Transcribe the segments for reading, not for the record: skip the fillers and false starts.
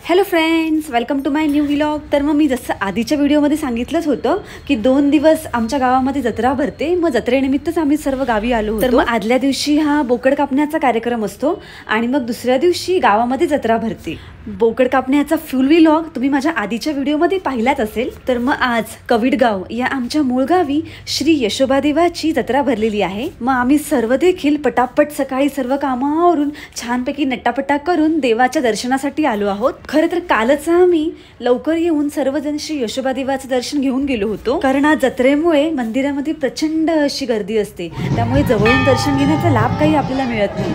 Hello friends, welcome to my new vlog. तर मग मी जसं आधीच्या व्हिडिओमध्ये सांगितलंच होतं की 2 दिवस आमच्या गावामध्ये जत्रा भरते। मग जत्रेनिमित्तच आम्ही सर्व गावी आलो होतो। तर मग आदल्या दिवशी हा बोकड कापण्याचा कार्यक्रम असतो आणि मग दुसऱ्या दिवशी गावामध्ये जत्रा भरते। बोकड कापण्याचा फुल व्लॉग तुम्ही माझ्या आधीच्या व्हिडिओमध्ये पाहिलाच असेल। तर मग आज कविडगाव या आमच्या मूळ गावी श्री यशोबादेवाची जत्रा भरलेली आहे। मग आम्ही सर्व देखील पटापट सकाळी सर्व कामावरून छानपैकी नट्टापट्टा करून देवाच्या दर्शनासाठी आलो आहोत। खरं तर कालच आम्ही लवकर येऊन सर्वजण श्री यशोबादेवाचं दर्शन घेऊन गेलो होतो, कारण आज जत्रेमुळे मंदिरामध्ये प्रचंड अशी गर्दी असते, त्यामुळे जवळून दर्शन घेण्याचा लाभ काही आपल्याला मिळत नाही।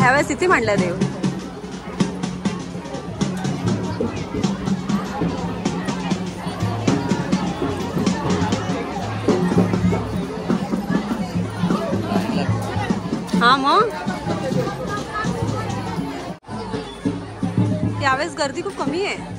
ह्यावेळेस इथे मांडला देव। हा, मग यावेळेस गर्दी खूप कमी आहे।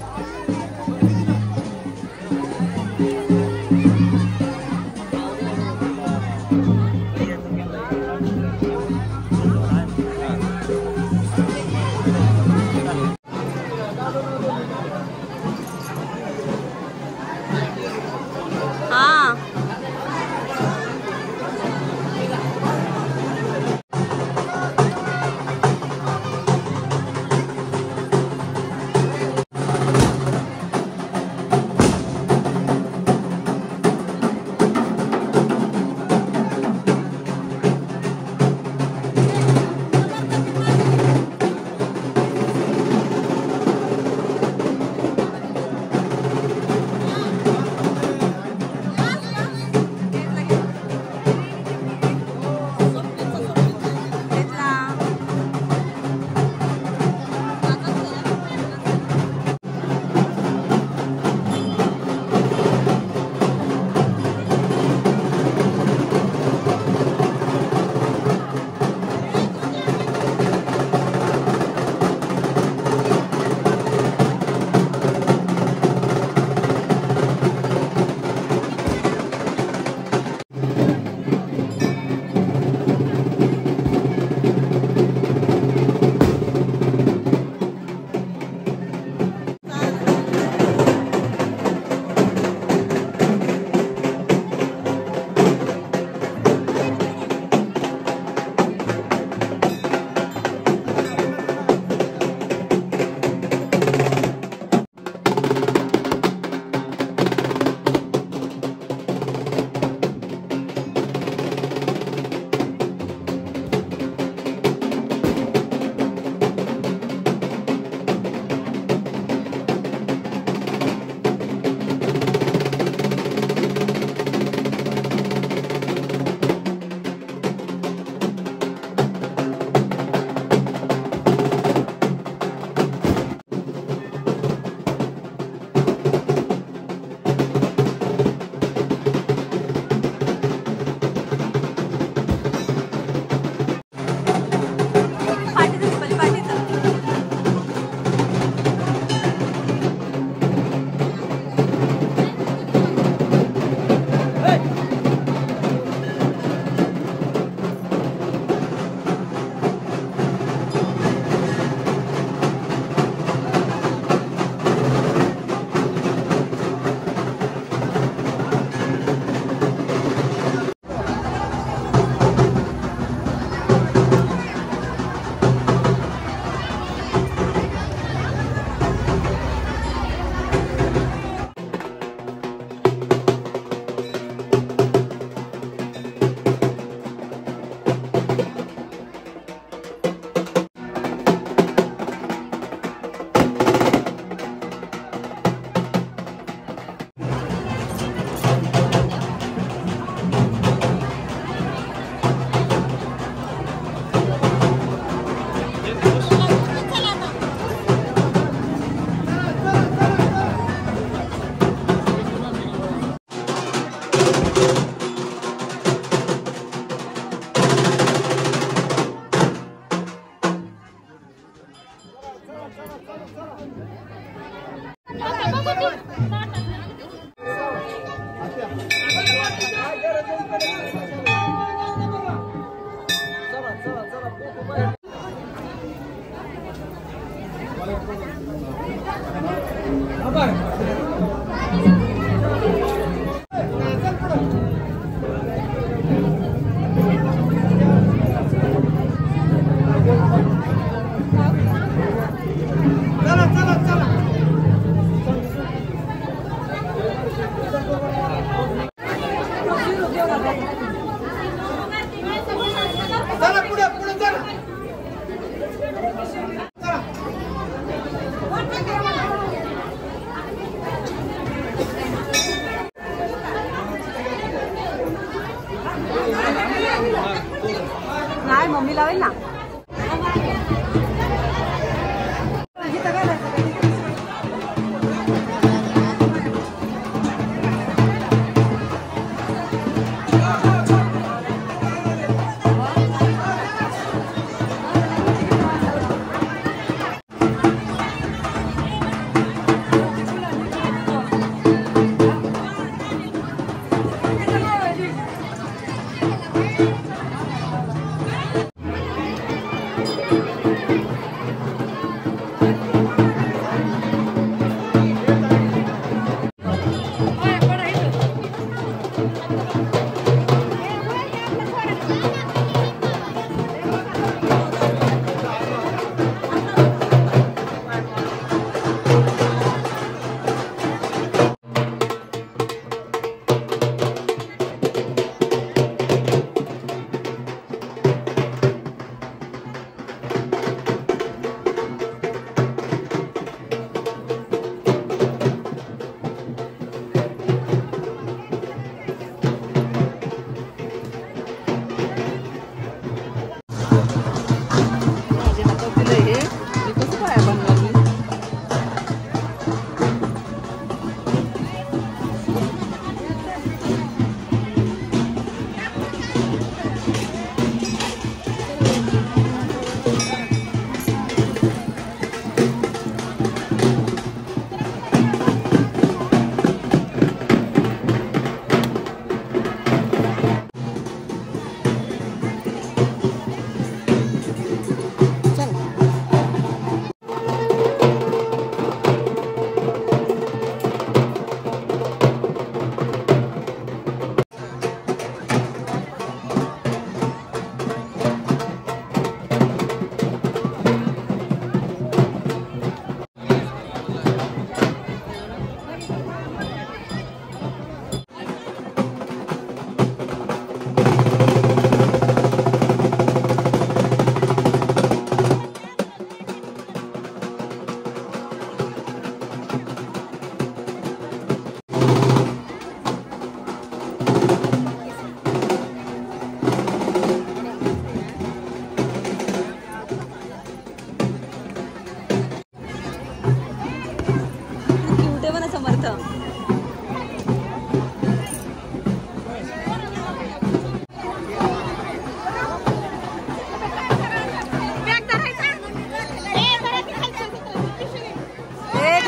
नाही मम्मी लावेल ना.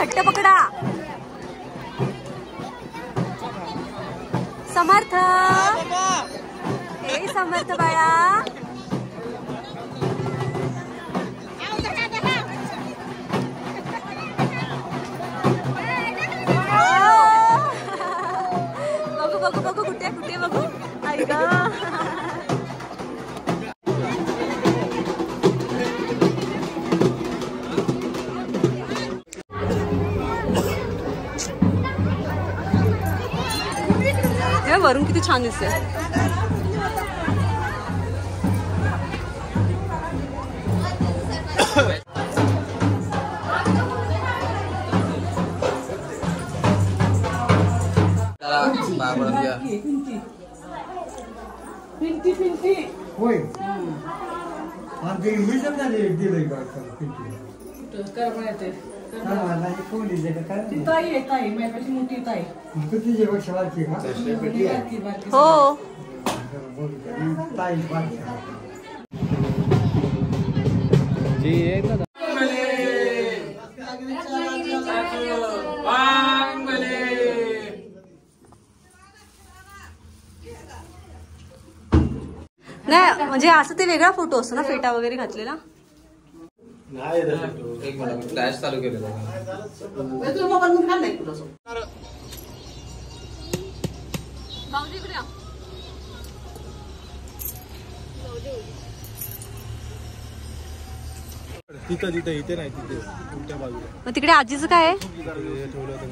घट्ट पकडा. समर्थ ए समर्थ बाळा. बघू बघू बघू कुठे कुठे बघू. आई ग वरून किती छान दिसते. हो नाही म्हणजे असं ते वेगळा फोटो असतो ना फेटा वगैरे घातलेला. एक मिनिट फ्लॅश चालू केलेला. तिथं तिथं इथे नाही तिथे उलट्या बाजूला. मग तिकडे आजीचं काय आहे? ठेवलं होतं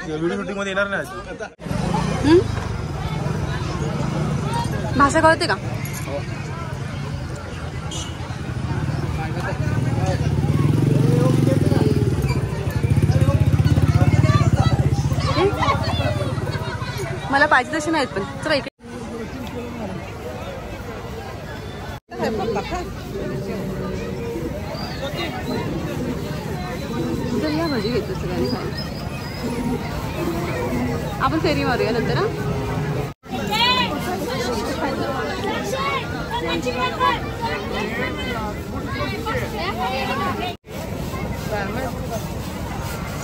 व्हिडिओ शूटिंग मध्ये येणार नाही. भाषा कळते का? मला पाहिजे तसे नाहीत पण चला इकडे या भाजी घेतो सगळ्यांनी खायला. आपण फेरी मारूया नंतर.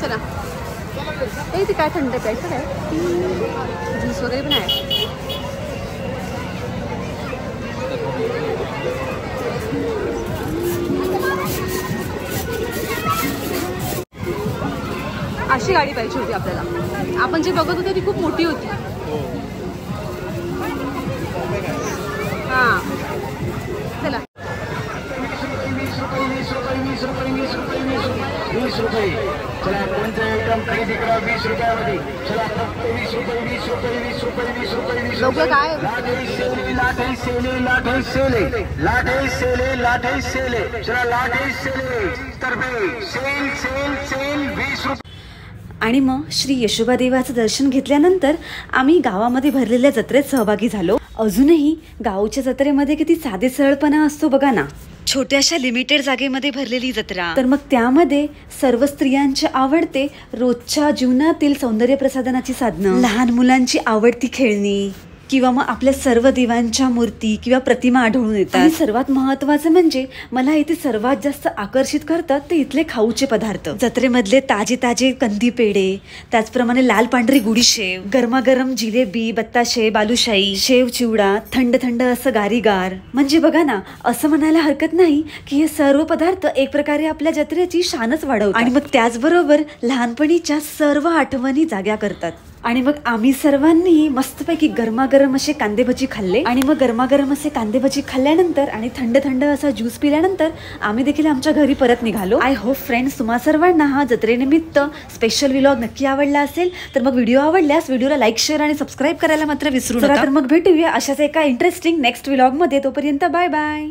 चला ते काय थंड प्यायचं काय ज्यूस वगैरे पण आहे. अशी गाडी पाहिजे होती आपल्याला. आपण जे बघत होतो ती खूप मोठी होती. हा चला. 20 रुपये. चला कोणतं आयटम खरेदी करा 20 रुपयामध्ये. चला फक्त 20 रुपये 20 रुपये 20 रुपये 20 रुपये 20 रुपये. काय लाठे सेले लाठे सेले लाठे सेले लाठे सेले लाठे सेले. चला लाठे सेले तर्फे सेल सेल सेल 20 रुपये. आणि मग श्री यशोबा देवाचं दर्शन घेतल्यानंतर आम्ही गावामध्ये भरलेल्या जत्रेत सहभागी झालो. अजूनही गावच्या जत्रेमध्ये किती साधे सरळपणा असतो बघा ना. छोट्याशा लिमिटेड जागेमध्ये भरलेली जत्रा, तर मग त्यामध्ये सर्व स्त्रियांचे आवडते रोजच्या जीवनातील सौंदर्य प्रसाधनाची साधनं, लहान मुलांची आवडती खेळणी किंवा मग आपल्या सर्व देवांच्या मूर्ती किंवा प्रतिमा आढळून येतात. आणि सर्वात महत्वाचं म्हणजे मला इथे सर्वात जास्त आकर्षित करतात ते इथले खाऊचे पदार्थ. जत्रेमधले ताजे ताजे कंदी पेढे, त्याचप्रमाणे लाल पांढरी गुडी शेव, गरमागरम जिलेबी, बत्ताशे, बालुशाही, शेव चिवडा, थंड थंड असं गारीगार. म्हणजे बघा ना, असं म्हणायला हरकत नाही की हे सर्व पदार्थ एक प्रकारे आपल्या जत्रेची शानच वाढवतात. आणि मग त्याचबरोबर लहानपणीच्या सर्व आठवणी जाग्या करतात. आणि मग आम्ही सर्वांनी मस्तपैकी गरमागरम असे कांदे भजी खाल्ले. आणि मग गरमागरम असे कांदे भजी खाल्ल्यानंतर आणि थंड थंड असा ज्यूस पिल्यानंतर आम्ही देखील आमच्या घरी परत निघालो. आय होप फ्रेंड्स तुम्हा सर्वांना हा जत्रेनिमित्त स्पेशल व्लॉग नक्की आवडला असेल. तर मग व्हिडिओ आवडल्यास व्हिडिओला लाईक शेअर आणि सबस्क्राईब करायला मात्र विसरू नका. तर मग भेटूया अशाच एका इंटरेस्टिंग नेक्स्ट व्लॉग मध्ये. तोपर्यंत बाय बाय.